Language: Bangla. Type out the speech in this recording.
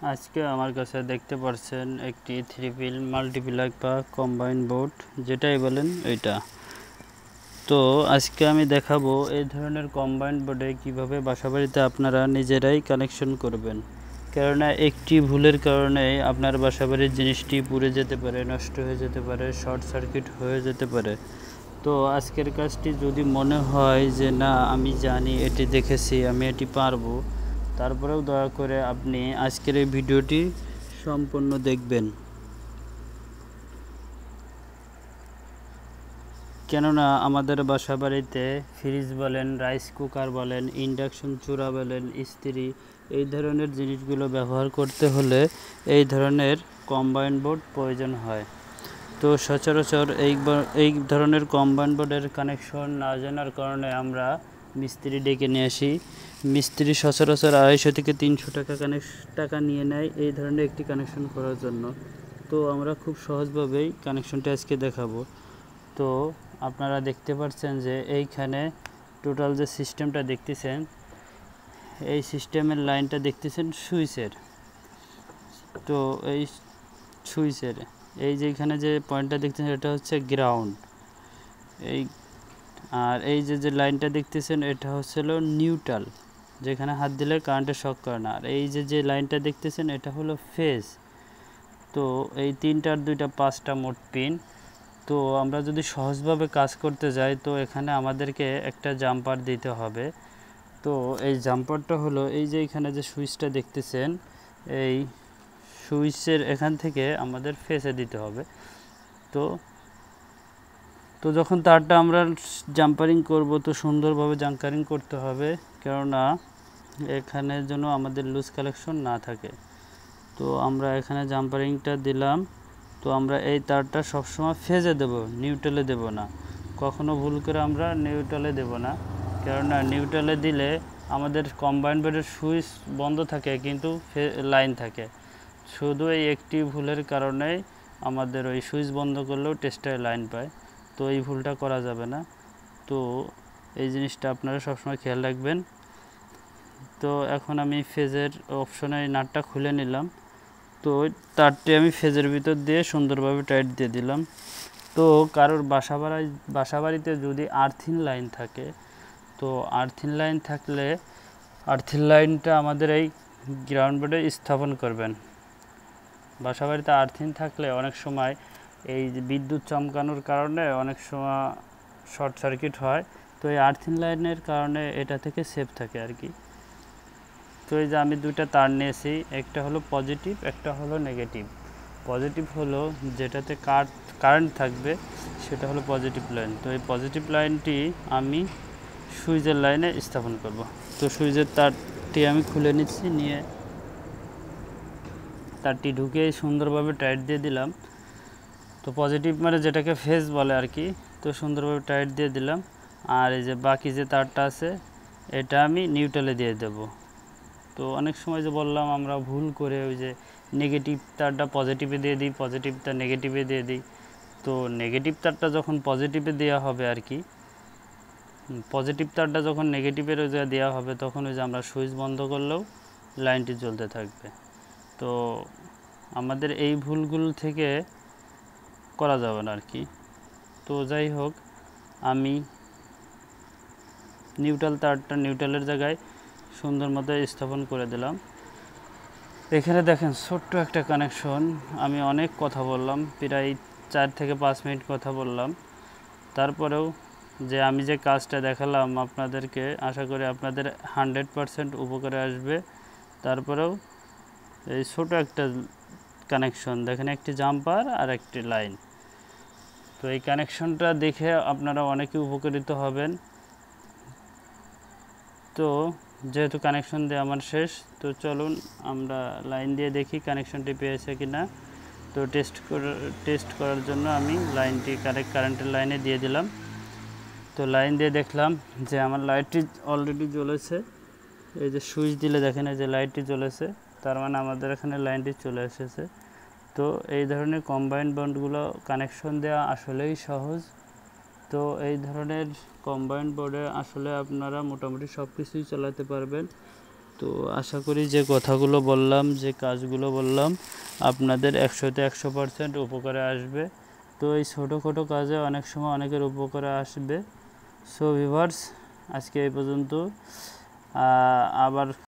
আজকে আমার কাছে দেখতে পাচ্ছেন একটি 3 পিন মাল্টিপ্লাগ বা কম্বাইন বোর্ড যেটাই বলেন এটা। তো আজকে আমি দেখাবো এই ধরনের কম্বাইন বোর্ডে কিভাবে বাসাবাড়িতে আপনারা নিজেরাই কানেকশন করবেন। কেননা একটি ভুলের কারণে আপনার বাসাবাড়ির জিনিসটি পুড়ে যেতে পারে, নষ্ট হয়ে যেতে পারে, শর্ট সার্কিট হয়ে যেতে পারে। তো আজকের কাজটি যদি মনে হয় যে না আমি জানি, এটি দেখেছি, আমি এটি পারবো, তারপরেও দয়া করে আপনি আজকের এই ভিডিওটি সম্পূর্ণ দেখবেন। কেননা আমাদের বাসাবাড়িতে ফ্রিজ বলেন, রাইস কুকার বলেন, ইন্ডাকশন চুলা বলেন, ইস্ত্রি, এই ধরনের জিনিসগুলো ব্যবহার করতে হলে এই ধরনের কম্বাইন বোর্ড প্রয়োজন হয়। তো সচরাচর এই ধরনের কম্বাইন বোর্ডের কানেকশন না জানার কারণে আমরা মিস্ত্রি ডেকে নিয়ে আসি। মিস্ত্রি সচরাচর 250 থেকে 300 টাকা নিয়ে নেয় এই ধরনের একটি কানেকশন করার জন্য। তো আমরা খুব সহজভাবেই কানেকশনটা আজকে দেখাবো। তো আপনারা দেখতে পাচ্ছেন যে এইখানে টোটাল যে সিস্টেমটা দেখতেছেন, এই সিস্টেমের লাইনটা দেখতেছেন সুইচের। তো এই সুইচের এই যে এখানে যে পয়েন্টটা দেখতেছেন এটা হচ্ছে গ্রাউন্ড। আর এই যে লাইনটা দেখতেছেন এটা হচ্ছিল নিউট্রাল, যেখানে হাত দিলে কারেন্টের শক করে না। আর এই যে লাইনটা দেখতেছেন এটা হলো ফেজ। তো এই 3টা আর 2টা 5টা মোট পিন। তো আমরা যদি সহজভাবে কাজ করতে যাই তো এখানে আমাদেরকে একটা জাম্পার দিতে হবে। তো এই জাম্পারটা হলো এই যে এখানে যে সুইচটা দেখতেছেন, এই সুইচের এখান থেকে আমাদের ফেসে দিতে হবে। তো যখন তারটা আমরা জাম্পারিং করব তো সুন্দরভাবে জাম্পারিং করতে হবে, কেননা এখানে যেন আমাদের লুজ কালেকশন না থাকে। তো আমরা এখানে জাম্পারিংটা দিলাম। তো আমরা এই তারটা সবসময় ফেজে দেব, নিউট্রালে দেব না। কখনো ভুল করে আমরা নিউট্রালে দেব না, কেননা নিউট্রালে দিলে আমাদের কম্বাইন বোর্ডের সুইচ বন্ধ থাকে কিন্তু লাইন থাকে। শুধু এই একটি ভুলের কারণেই আমাদের ওই সুইচ বন্ধ করলেও টেস্টারে লাইন পায়। তো এই ভুলটা করা যাবে না। তো এই জিনিসটা আপনারা সবসময় খেয়াল রাখবেন। তো এখন আমি ফেজের অপশনে নাটটা খুলে নিলাম। তো তারটি আমি ফেজের ভিতর দিয়ে সুন্দরভাবে টাইট দিয়ে দিলাম। তো কারোর বাসাবাড়িতে যদি আর্থিং লাইন থাকে, তো আর্থিং লাইন থাকলে আর্থিং লাইনটা আমাদের এই গ্রাউন্ড বোর্ডে স্থাপন করবেন। বাসাবাড়িতে আর্থিং থাকলে অনেক সময় এই যে বিদ্যুৎ চমকানোর কারণে অনেক সময় শর্ট সার্কিট হয়। তো এই আর্থিং লাইনের কারণে এটা থেকে সেফ থাকে আর কি। তো এই যে আমি 2টা তার নিয়েছি, একটা হলো পজিটিভ, একটা হলো নেগেটিভ। পজিটিভ হলো যেটাতে কারেন্ট থাকবে, সেটা হলো পজিটিভ লাইন। তো এই পজিটিভ লাইনটি আমি সুইচের লাইনে স্থাপন করব। তো সুইচের তারটি আমি খুলে নিচ্ছি, নিয়ে তারটি ঢুকে সুন্দরভাবে টাইট দিয়ে দিলাম। তো পজিটিভ মানে যেটাকে ফেজ বলে আর কি। তো সুন্দরভাবে টাইট দিয়ে দিলাম। আর এই যে বাকি যে তারটা আছে এটা আমি নিউট্রালে দিয়ে দেব। তো অনেক সময় যে বললাম আমরা ভুল করে ওই যে নেগেটিভ তারটা পজিটিভে দিয়ে দিই, পজিটিভ তার নেগেটিভে দিয়ে দিই। তো নেগেটিভ তারটা যখন পজিটিভে দেওয়া হবে আর কি, পজিটিভ তারটা যখন নেগেটিভের ওই জায়গায় দেওয়া হবে তখন ওই যে আমরা সুইচ বন্ধ করলেও লাইনটি জ্বলতে থাকবে। তো আমাদের এই ভুলগুলো থেকে করা যাবে না আর কি। তো যাই হোক, আমি নিউট্রাল তারটা নিউট্রালের জায়গায় সুন্দর মতো স্থাপন করে দিলাম। এখানে দেখেন ছোট্ট একটা কানেকশন। আমি অনেক কথা বললাম, প্রায় 4 থেকে 5 মিনিট কথা বললাম। তারপরেও যে আমি যে কাজটা দেখালাম আপনাদেরকে, আশা করি আপনাদের 100% উপকারে আসবে। তারপরেও এই ছোট একটা কানেকশন দেখেন, একটি জাম্পার আর একটি লাইন। তো এই কানেকশনটা দেখে আপনারা অনেকে উপকৃত হবেন। তো যেহেতু কানেকশন দিয়ে আমার শেষ, তো চলুন আমরা লাইন দিয়ে দেখি কানেকশনটি পেয়েছে কিনা। তো টেস্ট করার জন্য আমি লাইনটি কারেন্টের লাইনে দিয়ে দিলাম। তো লাইন দিয়ে দেখলাম যে আমার লাইটটি অলরেডি জ্বলেছে। এই যে সুইচ দিলে দেখেন এই যে লাইটটি জ্বলেছে, তার মানে আমাদের এখানে লাইনটি চলে এসেছে। তো এই ধরনের কম্বাইন্ড বন্ডগুলো কানেকশন দেওয়া আসলেই সহজ। তো এই ধরনের কম্বাইন্ড বোর্ডে আসলে আপনারা মোটামুটি সব কিছুই চালাতে পারবেন। তো আশা করি যে কথাগুলো বললাম, যে কাজগুলো বললাম আপনাদের 100তে 100% উপকারে আসবে। তো এই ছোটোখাটো কাজে অনেক সময় অনেকের উপকারে আসবে। সো ভিউয়ার্স, আজকে এই পর্যন্ত। আবার